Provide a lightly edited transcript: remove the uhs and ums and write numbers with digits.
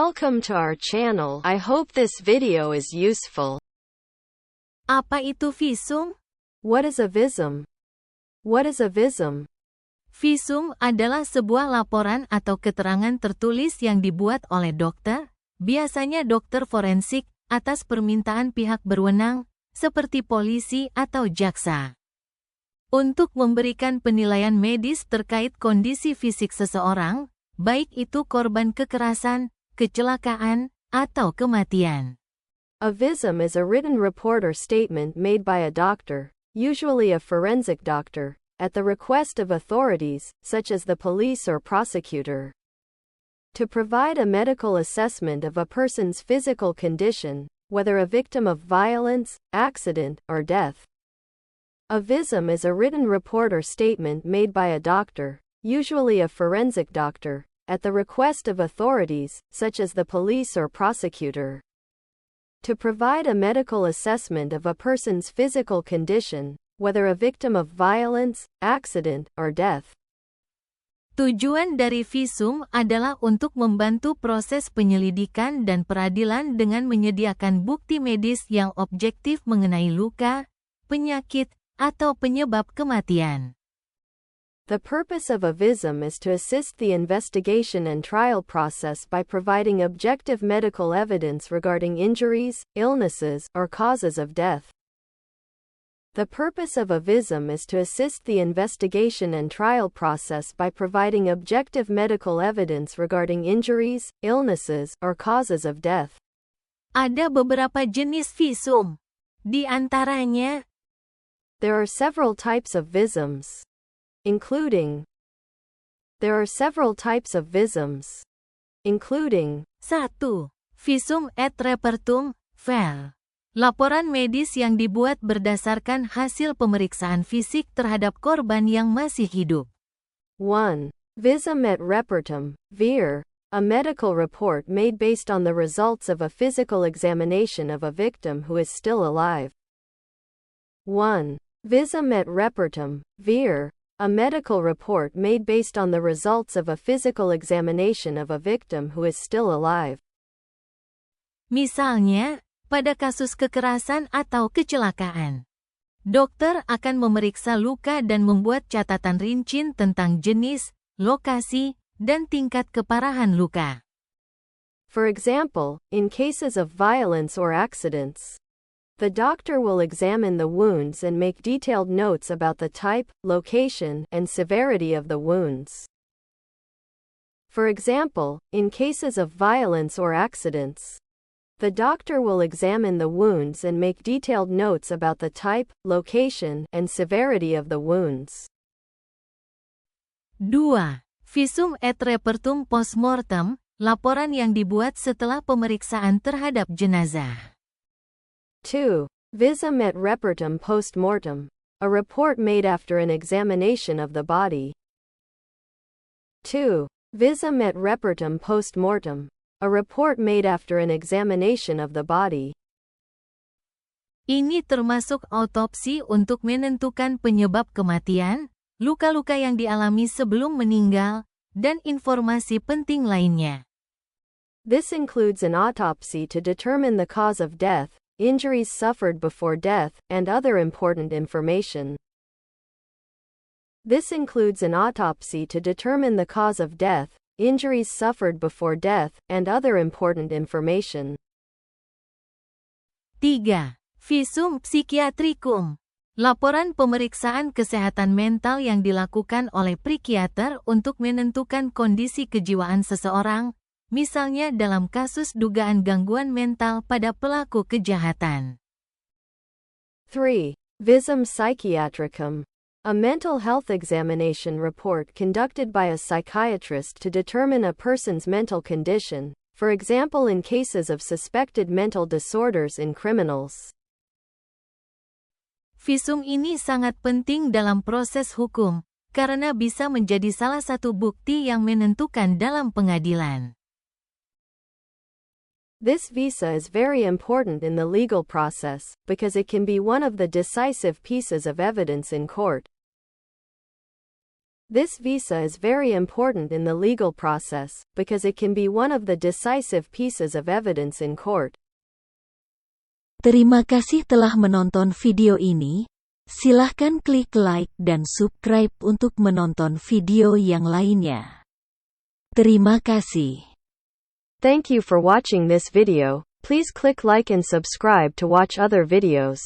Welcome to our channel. I hope this video is useful. Apa itu visum? What is a visum? What is a visum? Visum adalah sebuah laporan atau keterangan tertulis yang dibuat oleh dokter, biasanya dokter forensik, atas permintaan pihak berwenang, seperti polisi atau jaksa. Untuk memberikan penilaian medis terkait kondisi fisik seseorang, baik itu korban kekerasan, kecelakaan, atau kematian. A visum is a written report or statement made by a doctor, usually a forensic doctor, at the request of authorities, such as the police or prosecutor, to provide a medical assessment of a person's physical condition, whether a victim of violence, accident, or death. A visum is a written report or statement made by a doctor, usually a forensic doctor, at the request of authorities, such as the police or prosecutor, to provide a medical assessment of a person's physical condition, whether a victim of violence, accident, or death. Tujuan dari visum adalah untuk membantu proses penyelidikan dan peradilan dengan menyediakan bukti medis yang objektif mengenai luka, penyakit, atau penyebab kematian. The purpose of a visum is to assist the investigation and trial process by providing objective medical evidence regarding injuries, illnesses, or causes of death. The purpose of a visum is to assist the investigation and trial process by providing objective medical evidence regarding injuries, illnesses, or causes of death. Ada beberapa jenis visum. Di antaranya, there are several types of visums, including 1. Visum et repertum, ver. Laporan medis yang dibuat berdasarkan hasil pemeriksaan fisik terhadap korban yang masih hidup. 1. Visum et repertum, vir. A medical report made based on the results of a physical examination of a victim who is still alive. 1. Visum et repertum, vir. A medical report made based on the results of a physical examination of a victim who is still alive. Misalnya, pada kasus kekerasan atau kecelakaan, dokter akan memeriksa luka dan membuat catatan rinci tentang jenis, lokasi, dan tingkat keparahan luka. For example, in cases of violence or accidents, the doctor will examine the wounds and make detailed notes about the type, location, and severity of the wounds. For example, in cases of violence or accidents, the doctor will examine the wounds and make detailed notes about the type, location, and severity of the wounds. 2. Visum et repertum postmortem, laporan yang dibuat setelah pemeriksaan terhadap jenazah. 2. Visum et repertum postmortem, a report made after an examination of the body. 2. Visum et repertum postmortem, a report made after an examination of the body. Ini termasuk autopsi untuk menentukan penyebab kematian, luka-luka yang dialami sebelum meninggal, dan informasi penting lainnya. This includes an autopsy to determine the cause of death, injuries suffered before death, and other important information. This includes an autopsy to determine the cause of death, injuries suffered before death, and other important information. 3. Visum psychiatricum. Laporan pemeriksaan kesehatan mental yang dilakukan oleh psikiater untuk menentukan kondisi kejiwaan seseorang, misalnya dalam kasus dugaan gangguan mental pada pelaku kejahatan. 3. Visum psychiatricum. A mental health examination report conducted by a psychiatrist to determine a person's mental condition, for example in cases of suspected mental disorders in criminals. Visum ini sangat penting dalam proses hukum, karena bisa menjadi salah satu bukti yang menentukan dalam pengadilan. This visa is very important in the legal process, because it can be one of the decisive pieces of evidence in court. This visa is very important in the legal process, because it can be one of the decisive pieces of evidence in court. Terima kasih telah menonton video ini. Silahkan klik like dan subscribe untuk menonton video yang lainnya. Terima kasih. Thank you for watching this video. Please click like and subscribe to watch other videos.